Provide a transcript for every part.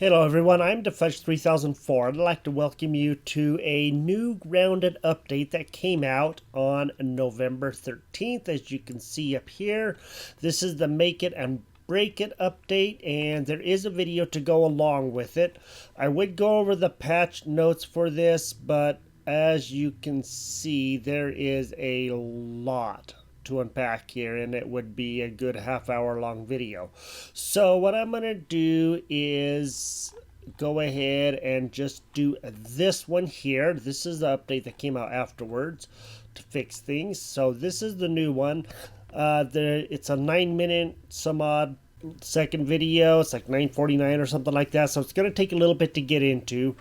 Hello everyone, I'm DeFudge3004. I'd like to welcome you to a new grounded update that came out on November 13th. As you can see up here, this is the Make It and Break It update, and there is a video to go along with it. I would go over the patch notes for this, but as you can see, there is a lot to unpack here, and it would be a good half-hour long video. So what I'm gonna do is go ahead and just do this one here. This is the update that came out afterwards to fix things. So this is the new one. It's a 9-minute some odd second video. It's like 9:49 or something like that, so it's gonna take a little bit to get into.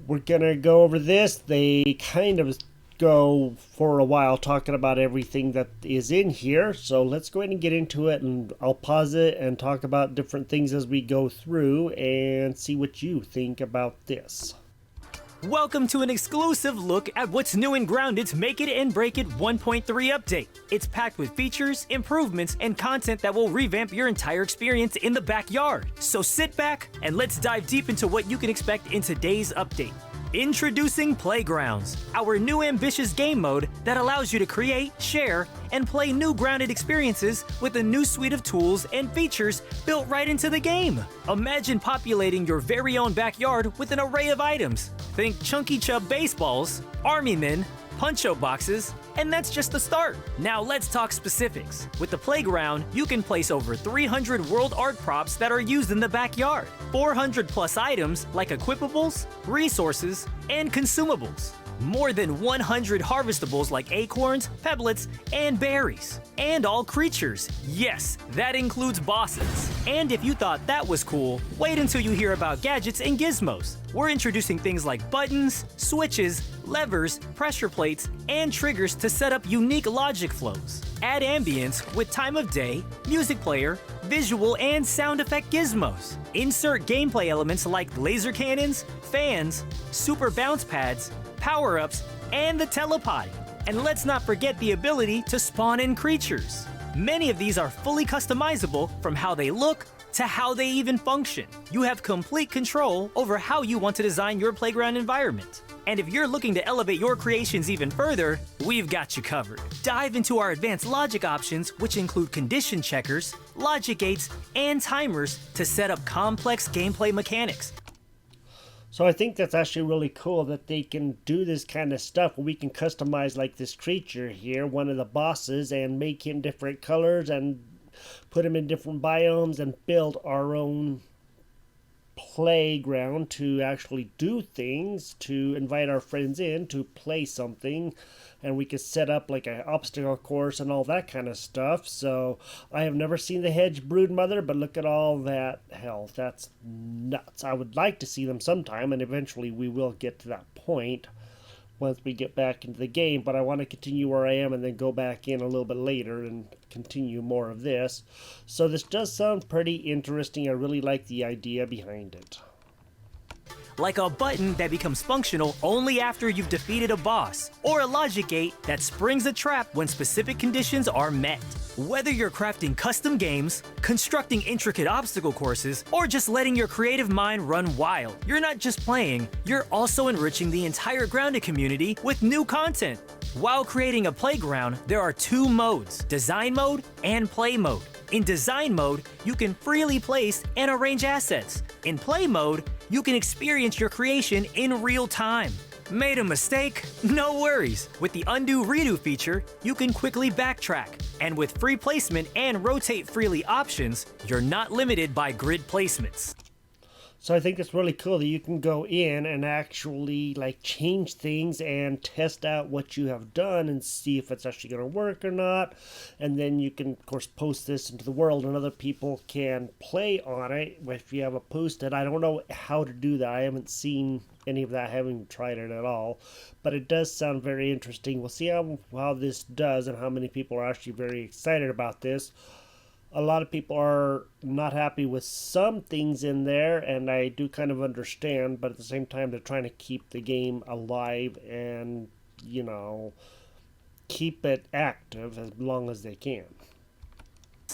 We're gonna go over this. They kind of go for a while talking about everything that is in here, so let's go ahead and get into it, and I'll pause it and talk about different things as we go through and see what you think about this. Welcome to an exclusive look at what's new in Grounded's Make It and Break It 1.3 update. It's packed with features, improvements, and content that will revamp your entire experience in the backyard. So sit back and let's dive deep into what you can expect in today's update. Introducing Playgrounds, our new ambitious game mode that allows you to create, share, and play new Grounded experiences with a new suite of tools and features built right into the game. Imagine populating your very own backyard with an array of items. Think Chunky Chub baseballs, army men, punch-out boxes, and that's just the start. Now let's talk specifics. With the Playground, you can place over 300 world art props that are used in the backyard, 400 plus items like equipables, resources, and consumables, more than 100 harvestables like acorns, pebblets, and berries, and all creatures. Yes, that includes bosses. And if you thought that was cool, wait until you hear about gadgets and gizmos. We're introducing things like buttons, switches, levers, pressure plates, and triggers to set up unique logic flows. Add ambience with time of day, music player, visual and sound effect gizmos. Insert gameplay elements like laser cannons, fans, super bounce pads, power-ups, and the telepotty. And let's not forget the ability to spawn in creatures. Many of these are fully customizable from how they look to how they even function. You have complete control over how you want to design your playground environment. And if you're looking to elevate your creations even further, we've got you covered. Dive into our advanced logic options, which include condition checkers, logic gates, and timers to set up complex gameplay mechanics. So I think that's actually really cool that they can do this kind of stuff where we can customize like this creature here, one of the bosses, and make him different colors and put him in different biomes and build our own playground to actually do things, to invite our friends in to play something, and we could set up like an obstacle course and all that kind of stuff. So I have never seen the Hedge Broodmother, but look at all that health. That's nuts. I would like to see them sometime, and eventually we will get to that point once we get back into the game, but I want to continue where I am and then go back in a little bit later and continue more of this. So this does sound pretty interesting. I really like the idea behind it. Like a button that becomes functional only after you've defeated a boss, or a logic gate that springs a trap when specific conditions are met. Whether you're crafting custom games, constructing intricate obstacle courses, or just letting your creative mind run wild, you're not just playing, you're also enriching the entire Grounded community with new content. While creating a playground, there are two modes, design mode and play mode. In design mode, you can freely place and arrange assets. In play mode, you can experience your creation in real time. Made a mistake? No worries. With the undo redo feature, you can quickly backtrack. And with free placement and rotate freely options, you're not limited by grid placements. So I think it's really cool that you can go in and actually like change things and test out what you have done and see if it's actually going to work or not. And then you can, of course, post this into the world and other people can play on it if you have it posted. I don't know how to do that. I haven't seen any of that. I haven't tried it at all. But it does sound very interesting. We'll see how this does and how many people are actually very excited about this. A lot of people are not happy with some things in there, and I do kind of understand, but at the same time, they're trying to keep the game alive and, keep it active as long as they can.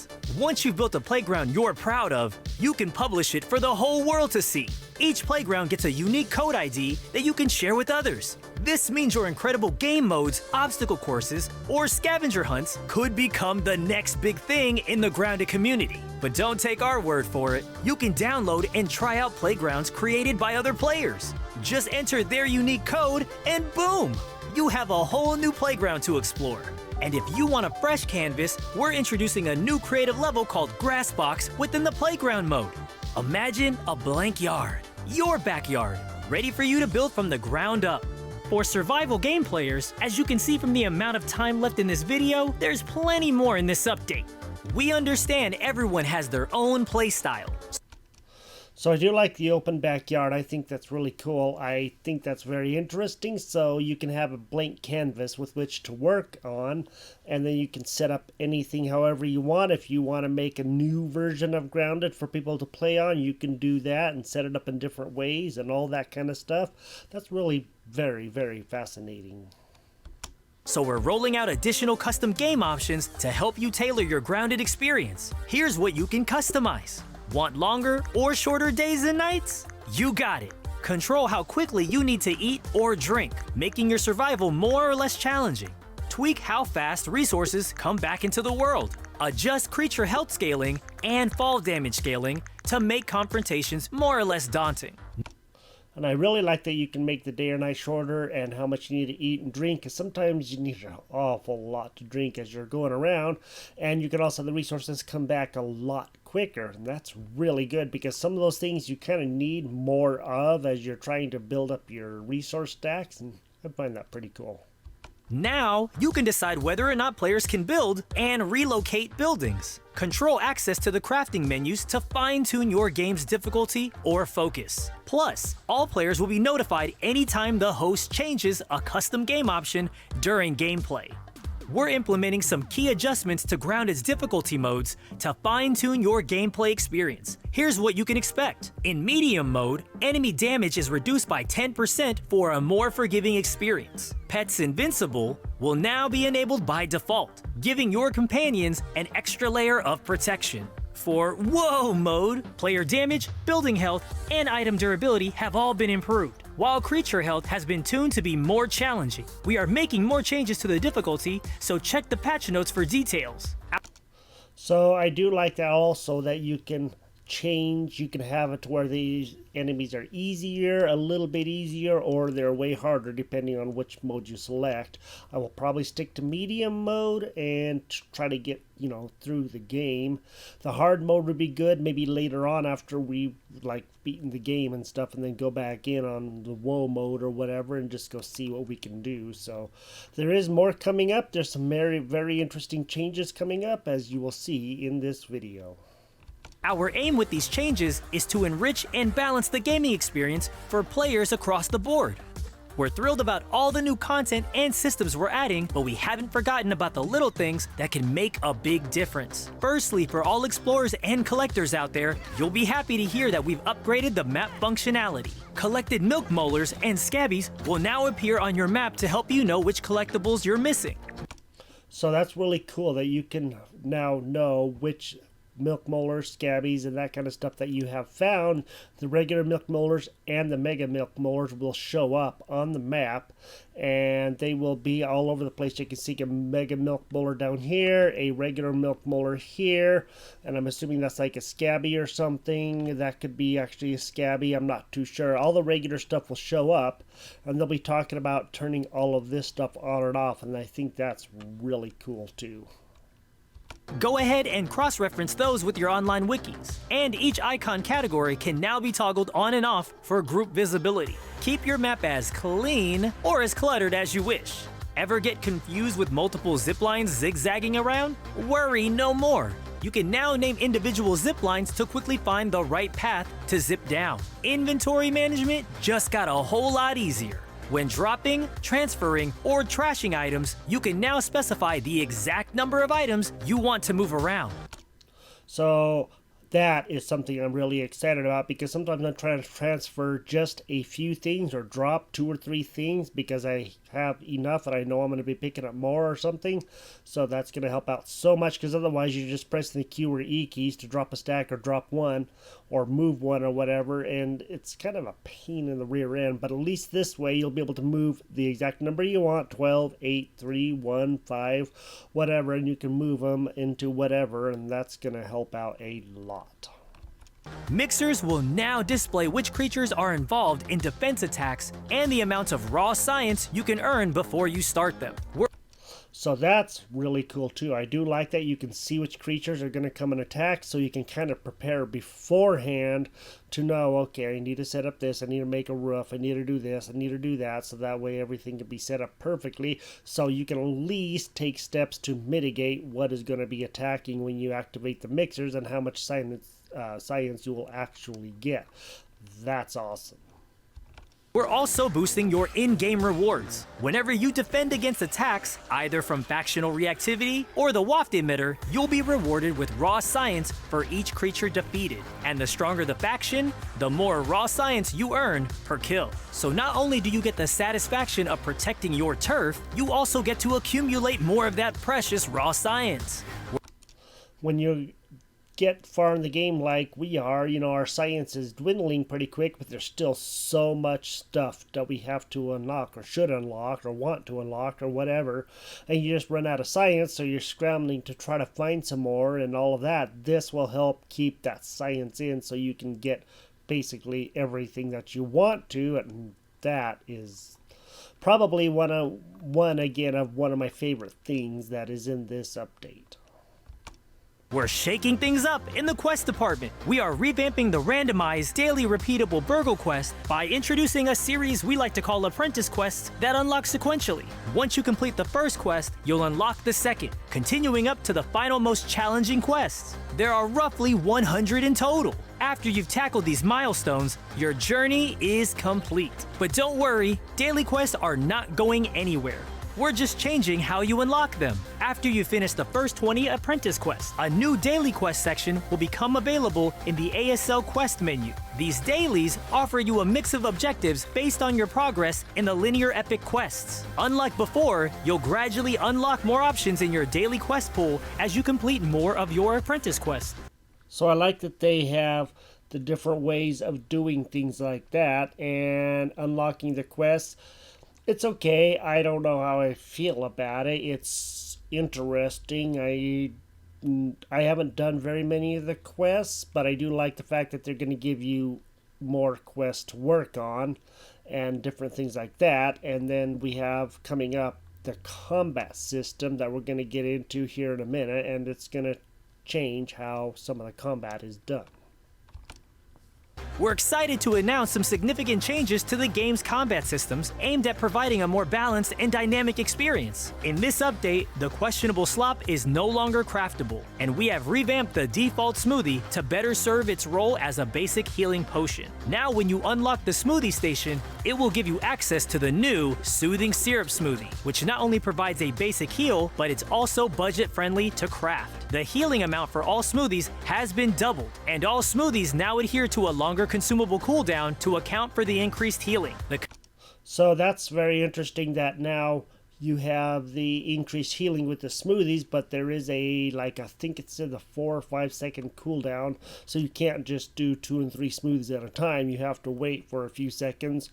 games. Once you've built a playground you're proud of, you can publish it for the whole world to see. Each playground gets a unique code ID that you can share with others. This means your incredible game modes, obstacle courses, or scavenger hunts could become the next big thing in the Grounded community. But don't take our word for it. You can download and try out playgrounds created by other players. Just enter their unique code and boom! You have a whole new playground to explore. And if you want a fresh canvas, we're introducing a new creative level called Grassbox within the playground mode. Imagine a blank yard, your backyard, ready for you to build from the ground up. For survival game players, as you can see from the amount of time left in this video, there's plenty more in this update. We understand everyone has their own play style. So I do like the open backyard. I think that's really cool. I think that's very interesting. So you can have a blank canvas with which to work on, and then you can set up anything however you want. If you want to make a new version of Grounded for people to play on, you can do that and set it up in different ways and all that kind of stuff. That's really very, very fascinating. So we're rolling out additional custom game options to help you tailor your Grounded experience. Here's what you can customize. Want longer or shorter days and nights? You got it. Control how quickly you need to eat or drink, making your survival more or less challenging. Tweak how fast resources come back into the world. Adjust creature health scaling and fall damage scaling to make confrontations more or less daunting. And I really like that you can make the day or night shorter and how much you need to eat and drink, because sometimes you need an awful lot to drink as you're going around. And you can also have the resources come back a lot quicker. And that's really good, because some of those things you kind of need more of as you're trying to build up your resource stacks. And I find that pretty cool. Now, you can decide whether or not players can build and relocate buildings. Control access to the crafting menus to fine-tune your game's difficulty or focus. Plus, all players will be notified anytime the host changes a custom game option during gameplay. We're implementing some key adjustments to Grounded's difficulty modes to fine-tune your gameplay experience. Here's what you can expect. In medium mode, enemy damage is reduced by 10% for a more forgiving experience. Pets Invincible will now be enabled by default, giving your companions an extra layer of protection. For Whoa mode, player damage, building health, and item durability have all been improved, while creature health has been tuned to be more challenging. We are making more changes to the difficulty, so check the patch notes for details. So I do like that also, that you can change, you can have it to where these enemies are easier, a little bit easier, or they're way harder depending on which mode you select. I will probably stick to medium mode and try to get, through the game. The hard mode would be good maybe later on after we beaten the game and stuff, and then go back in on the Whoa mode or whatever and just go see what we can do. So there is more coming up. There's some very, very interesting changes coming up, as you will see in this video. Our aim with these changes is to enrich and balance the gaming experience for players across the board. We're thrilled about all the new content and systems we're adding, but we haven't forgotten about the little things that can make a big difference. Firstly, for all explorers and collectors out there, you'll be happy to hear that we've upgraded the map functionality. Collected milk molars and scabbies will now appear on your map to help you know which collectibles you're missing. So that's really cool that you can now know which milk molars, scabbies, and that kind of stuff that you have found. The regular milk molars and the mega milk molars will show up on the map, and they will be all over the place. You can see a mega milk molar down here, a regular milk molar here, and I'm assuming that's like a scabby or something. That could be actually a scabby, I'm not too sure. All the regular stuff will show up, and they'll be talking about turning all of this stuff on and off, and I think that's really cool too. Go ahead and cross-reference those with your online wikis. And each icon category can now be toggled on and off for group visibility. Keep your map as clean or as cluttered as you wish. Ever get confused with multiple zip lines zigzagging around? Worry no more. You can now name individual zip lines to quickly find the right path to zip down. Inventory management just got a whole lot easier. When dropping, transferring, or trashing items, you can now specify the exact number of items you want to move around. So that is something I'm really excited about, because sometimes I'm trying to transfer just a few things or drop 2 or 3 things because I have enough and I know I'm going to be picking up more or something. So that's going to help out so much, because otherwise you're just pressing the Q or E keys to drop a stack or drop one or move one or whatever, and it's kind of a pain in the rear end. But at least this way you'll be able to move the exact number you want, 12, 8, 3, 1, 5, whatever, and you can move them into whatever, and that's going to help out a lot. Mixers will now display which creatures are involved in defense attacks and the amounts of raw science you can earn before you start them. So that's really cool too. I do like that you can see which creatures are going to come and attack, so you can kind of prepare beforehand to know, okay, I need to set up this, I need to make a roof, I need to do this, I need to do that, so that way everything can be set up perfectly, so you can at least take steps to mitigate what is going to be attacking when you activate the mixers and how much science you will actually get. That's awesome. We're also boosting your in-game rewards. Whenever you defend against attacks, either from factional reactivity or the waft emitter, you'll be rewarded with raw science for each creature defeated. And the stronger the faction, the more raw science you earn per kill. So not only do you get the satisfaction of protecting your turf, you also get to accumulate more of that precious raw science. When you get far in the game like we are, our science is dwindling pretty quick, but there's still so much stuff that we have to unlock or should unlock or want to unlock or whatever, and you just run out of science, so you're scrambling to try to find some more and all of that. This will help keep that science in so you can get basically everything that you want to, and that is probably one of my favorite things that is in this update. We're shaking things up in the quest department. We are revamping the randomized daily repeatable Burgle quest by introducing a series we like to call apprentice quests that unlock sequentially. Once you complete the first quest, you'll unlock the second, continuing up to the final most challenging quests. There are roughly 100 in total. After you've tackled these milestones, your journey is complete. But don't worry, daily quests are not going anywhere. We're just changing how you unlock them. After you finish the first 20 apprentice quests, a new daily quest section will become available in the ASL quest menu. These dailies offer you a mix of objectives based on your progress in the linear epic quests. Unlike before, you'll gradually unlock more options in your daily quest pool as you complete more of your apprentice quests. So I like that they have the different ways of doing things like that and unlocking the quests. It's okay. I don't know how I feel about it. It's interesting. I haven't done very many of the quests, but I do like the fact that they're going to give you more quests to work on and different things like that. And then we have coming up the combat system that we're going to get into here in a minute, and it's going to change how some of the combat is done. We're excited to announce some significant changes to the game's combat systems aimed at providing a more balanced and dynamic experience. In this update, the questionable slop is no longer craftable, and we have revamped the default smoothie to better serve its role as a basic healing potion. Now when you unlock the smoothie station, it will give you access to the new Soothing Syrup Smoothie, which not only provides a basic heal, but it's also budget-friendly to craft. The healing amount for all smoothies has been doubled, and all smoothies now adhere to a longer consumable cooldown to account for the increased healing. So that's very interesting that now you have the increased healing with the smoothies, but there is I think it's in the 4 or 5 second cooldown, so you can't just do 2 and 3 smoothies at a time. You have to wait for a few seconds.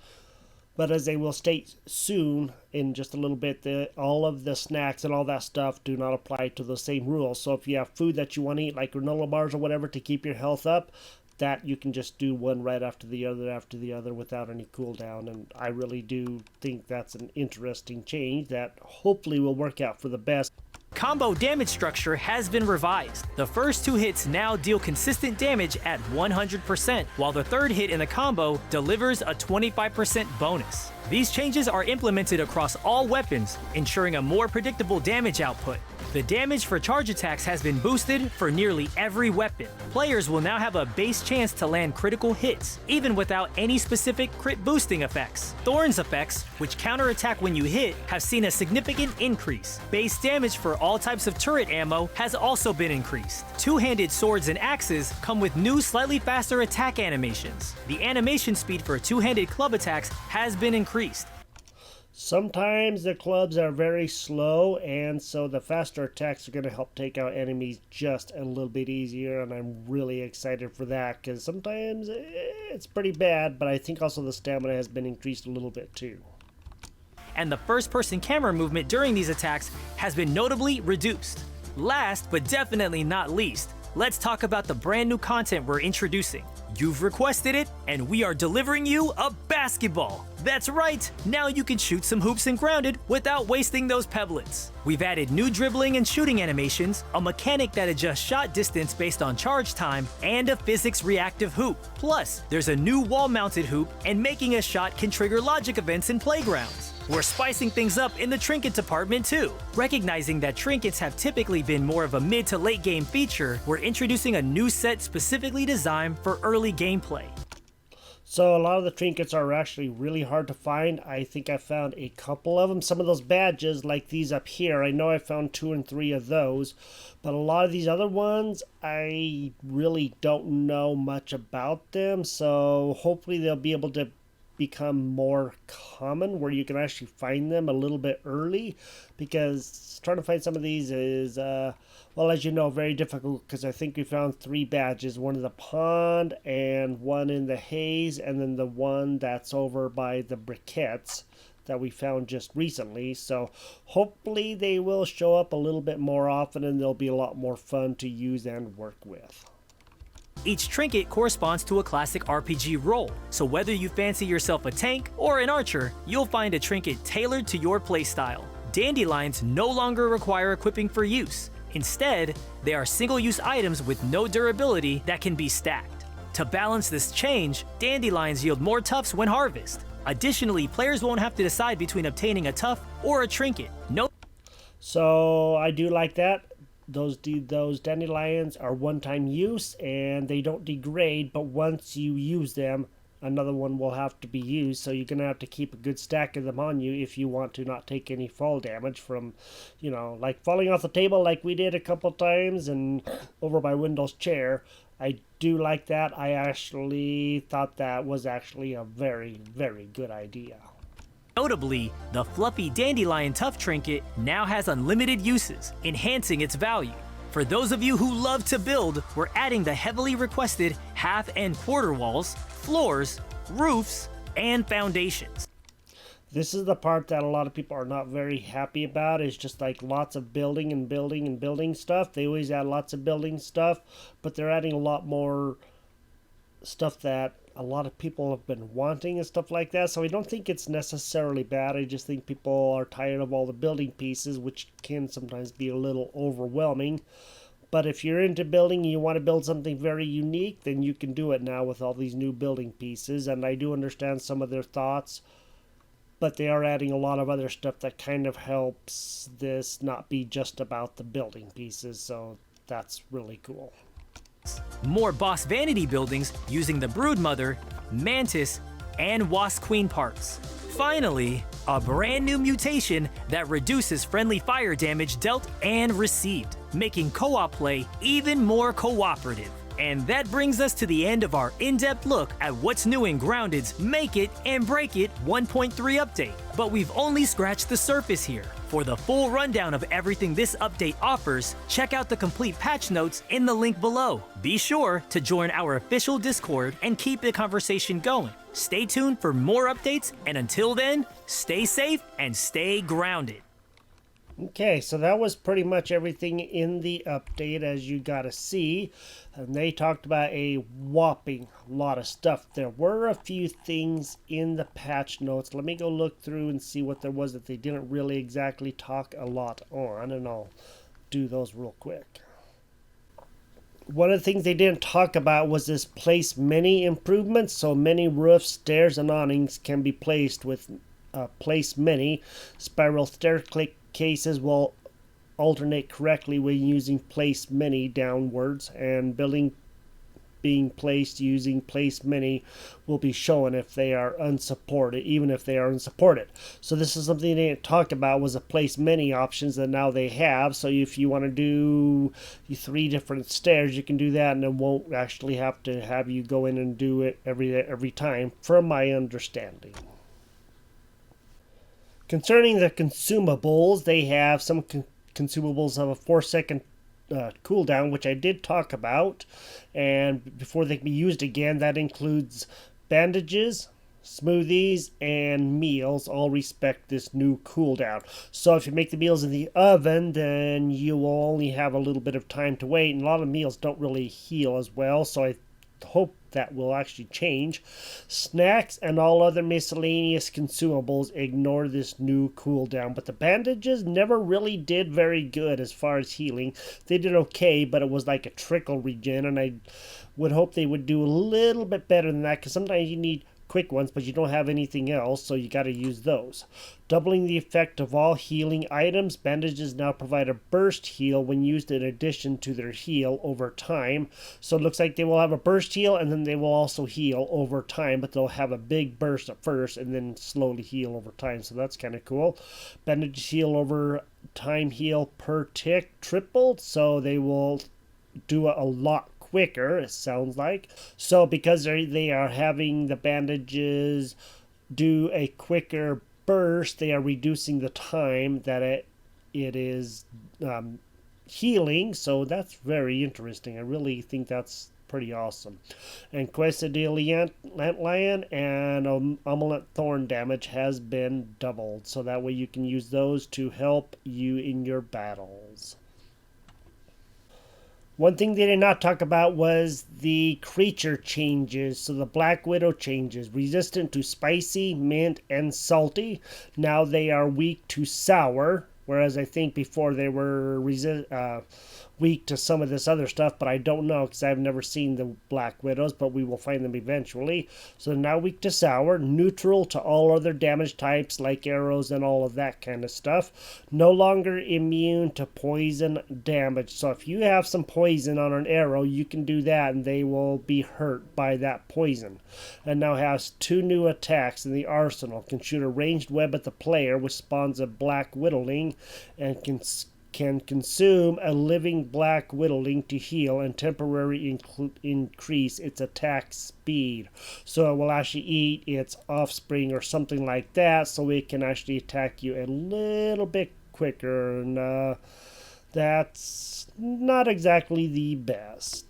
But as they will state soon, in just a little bit, all of the snacks and all that stuff do not apply to the same rules. So if you have food that you want to eat, like granola bars or whatever, to keep your health up, that you can just do one right after the other without any cooldown. And I really do think that's an interesting change that hopefully will work out for the best. Combo damage structure has been revised. The first 2 hits now deal consistent damage at 100%, while the third hit in the combo delivers a 25% bonus. These changes are implemented across all weapons, ensuring a more predictable damage output. The damage for charge attacks has been boosted for nearly every weapon. Players will now have a base chance to land critical hits, even without any specific crit boosting effects. Thorns effects, which counterattack when you hit, have seen a significant increase. Base damage for all types of turret ammo has also been increased. Two-handed swords and axes come with new slightly faster attack animations. The animation speed for two-handed club attacks has been increased. Sometimes the clubs are very slow, and so the faster attacks are going to help take out enemies just a little bit easier, and I'm really excited for that, because sometimes it's pretty bad, but I think also the stamina has been increased a little bit too. And the first-person camera movement during these attacks has been notably reduced. Last, but definitely not least, let's talk about the brand new content we're introducing. You've requested it, and we are delivering you a basketball. That's right, now you can shoot some hoops in Grounded without wasting those pebblets. We've added new dribbling and shooting animations, a mechanic that adjusts shot distance based on charge time, and a physics reactive hoop. Plus, there's a new wall-mounted hoop, and making a shot can trigger logic events in playgrounds. We're spicing things up in the trinket department too. Recognizing that trinkets have typically been more of a mid to late game feature, we're introducing a new set specifically designed for early gameplay. So a lot of the trinkets are actually really hard to find. I think I found a couple of them. Some of those badges, like these up here, I know I found 2 and 3 of those. But a lot of these other ones, I really don't know much about them. So hopefully they'll be able to become more common where you can actually find them a little bit early, because trying to find some of these is well, as you know, very difficult, because I think we found 3 badges, one in the pond and one in the haze, and then the one that's over by the briquettes that we found just recently. So hopefully they will show up a little bit more often, and they'll be a lot more fun to use and work with. Each trinket corresponds to a classic RPG role, so whether you fancy yourself a tank or an archer, you'll find a trinket tailored to your playstyle. Dandelions no longer require equipping for use. Instead, they are single-use items with no durability that can be stacked. To balance this change, dandelions yield more tufts when harvested. Additionally, players won't have to decide between obtaining a tuft or a trinket. So I do like that. Those dandelions are one-time use, and they don't degrade, but once you use them, another one will have to be used, so you're going to have to keep a good stack of them on you if you want to not take any fall damage from, like falling off the table like we did a couple times and over by Wendell's chair. I do like that. I actually thought that was actually a very, very good idea. Notably, the fluffy dandelion tuft trinket now has unlimited uses, enhancing its value. For those of you who love to build, we're adding the heavily requested half and quarter walls, floors, roofs, and foundations. This is the part that a lot of people are not very happy about. It's just like lots of building and building and building stuff. They always add lots of building stuff, but they're adding a lot more stuff that a lot of people have been wanting and stuff like that. So I don't think it's necessarily bad. I just think people are tired of all the building pieces, which can sometimes be a little overwhelming. But if you're into building and you want to build something very unique, then you can do it now with all these new building pieces. And I do understand some of their thoughts, but they are adding a lot of other stuff that kind of helps this not be just about the building pieces. So that's really cool. More Boss Vanity buildings using the Broodmother, Mantis, and Wasp Queen parts. Finally, a brand new mutation that reduces friendly fire damage dealt and received, making co-op play even more cooperative. And that brings us to the end of our in-depth look at what's new in Grounded's Make It and Break It 1.3 update. But we've only scratched the surface here. For the full rundown of everything this update offers, check out the complete patch notes in the link below. Be sure to join our official Discord and keep the conversation going. Stay tuned for more updates, and until then, stay safe and stay grounded. Okay, so that was pretty much everything in the update, as you got to see. And they talked about a whopping lot of stuff. There were a few things in the patch notes. Let me go look through and see what there was that they didn't really exactly talk a lot on, and I'll do those real quick. One of the things they didn't talk about was this place many improvements. So many roofs, stairs, and awnings can be placed with place many. Spiral staircases will alternate correctly when using place many downwards, and building being placed using place many will be shown if they are unsupported, even if they are unsupported. So this is something they didn't talk about, was a place many options that now they have. So if you want to do 3 different stairs, you can do that, and it won't actually have to have you go in and do it every time, from my understanding. Concerning the consumables, they have some consumables of a 4-second cooldown, which I did talk about, and before they can be used again, that includes bandages, smoothies, and meals. All respect this new cooldown. So if you make the meals in the oven, then you will only have a little bit of time to wait, and a lot of meals don't really heal as well, so I hope that will actually change. Snacks and all other miscellaneous consumables ignore this new cooldown, but the bandages never really did very good as far as healing. They did okay, but it was like a trickle regen, and I would hope they would do a little bit better than that, because sometimes you need quick ones, but you don't have anything else, so you got to use those. Doubling the effect of all healing items, bandages now provide a burst heal when used in addition to their heal over time. So it looks like they will have a burst heal, and then they will also heal over time, but they'll have a big burst at first and then slowly heal over time, so that's kind of cool. Bandages heal over time, heal per tick tripled, so they will do a lot quicker, it sounds like. So because they are having the bandages do a quicker burst, they are reducing the time that it is healing. So that's very interesting. I really think that's pretty awesome. And Cuesta de Lantlion and Amulet Thorn damage has been doubled, so that way you can use those to help you in your battles. One thing they did not talk about was the creature changes. So the Black Widow changes. Resistant to spicy, mint, and salty. Now they are weak to sour. Whereas I think before they were weak to some of this other stuff, but I don't know because I've never seen the Black Widows, but we will find them eventually. So now weak to sour, neutral to all other damage types like arrows and all of that kind of stuff. No longer immune to poison damage. So if you have some poison on an arrow, you can do that and they will be hurt by that poison. And now has 2 new attacks in the arsenal. Can shoot a ranged web at the player, which spawns a Black Widowling, and can consume a living Black Widowling to heal and temporarily increase its attack speed. So it will actually eat its offspring or something like that, so it can actually attack you a little bit quicker, and that's not exactly the best.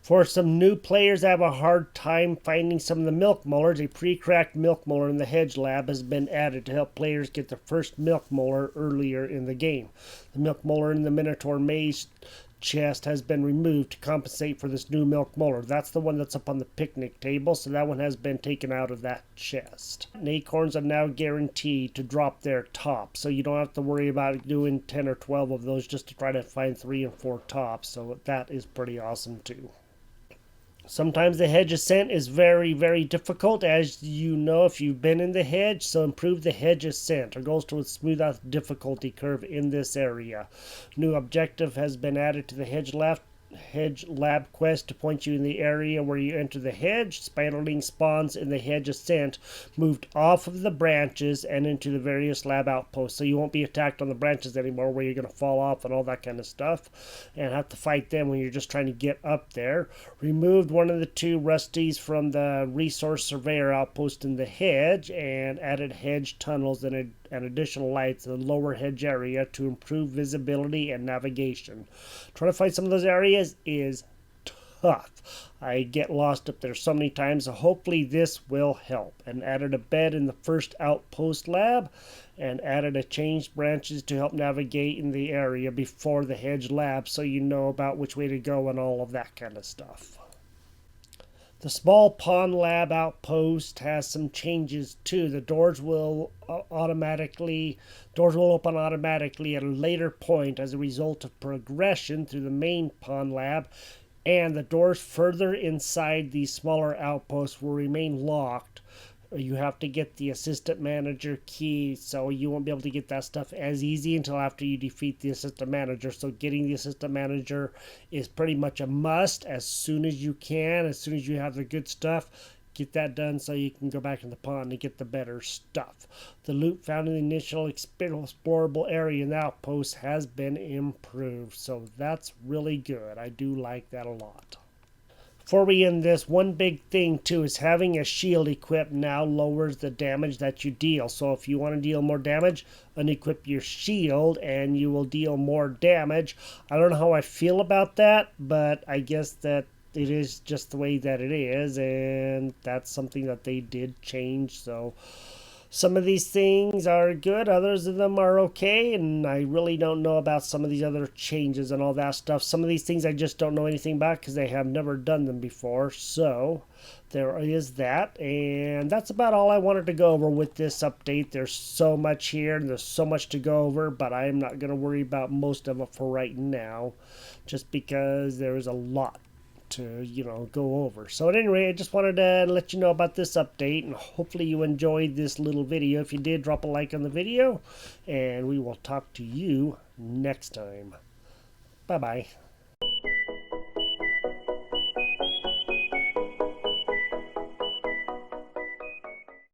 For some new players that have a hard time finding some of the milk molars, a pre-cracked milk molar in the Hedge Lab has been added to help players get their first milk molar earlier in the game. The milk molar in the Minotaur Maze chest has been removed to compensate for this new milk molar. That's the one that's up on the picnic table, so that one has been taken out of that chest. And acorns are now guaranteed to drop their top, so you don't have to worry about doing 10 or 12 of those just to try to find 3 and 4 tops, so that is pretty awesome too. Sometimes the hedge ascent is very, very difficult, as you know if you've been in the hedge, so improve the hedge ascent. Our goal is to smooth out the difficulty curve in this area. New objective has been added to the Hedge Lab quest to point you in the area where you enter the hedge. Spiderling spawns in the hedge ascent, moved off of the branches and into the various lab outposts. So you won't be attacked on the branches anymore where you're going to fall off and all that kind of stuff and have to fight them when you're just trying to get up there. Removed one of the 2 rusties from the resource surveyor outpost in the hedge and added hedge tunnels and additional lights in the lower hedge area to improve visibility and navigation. Trying to find some of those areas is tough. I get lost up there so many times, so hopefully this will help. And added a bed in the first outpost lab and added a changed branches to help navigate in the area before the hedge lab, so you know about which way to go and all of that kind of stuff. The small pond lab outpost has some changes too. The doors will open automatically at a later point as a result of progression through the main pond lab, and the doors further inside these smaller outposts will remain locked you have to get the assistant manager key, so you won't be able to get that stuff as easy until after you defeat the assistant manager. So getting the assistant manager is pretty much a must as soon as you can, as soon as you have the good stuff. Get that done so you can go back in the pond and get the better stuff. The loot found in the initial explorable area in the outpost has been improved, so that's really good. I do like that a lot. Before we end this, one big thing too is having a shield equipped now lowers the damage that you deal. So if you want to deal more damage, unequip your shield and you will deal more damage. I don't know how I feel about that, but I guess that it is just the way that it is, and that's something that they did change. So some of these things are good, others of them are okay, and I really don't know about some of these other changes and all that stuff. Some of these things I just don't know anything about because I have never done them before. So there is that, and that's about all I wanted to go over with this update. There's so much here and there's so much to go over, but I'm not going to worry about most of it for right now, just because there is a lot to go over. So at any rate, I just wanted to let you know about this update, and hopefully you enjoyed this little video. If you did, drop a like on the video, and we will talk to you next time. Bye bye.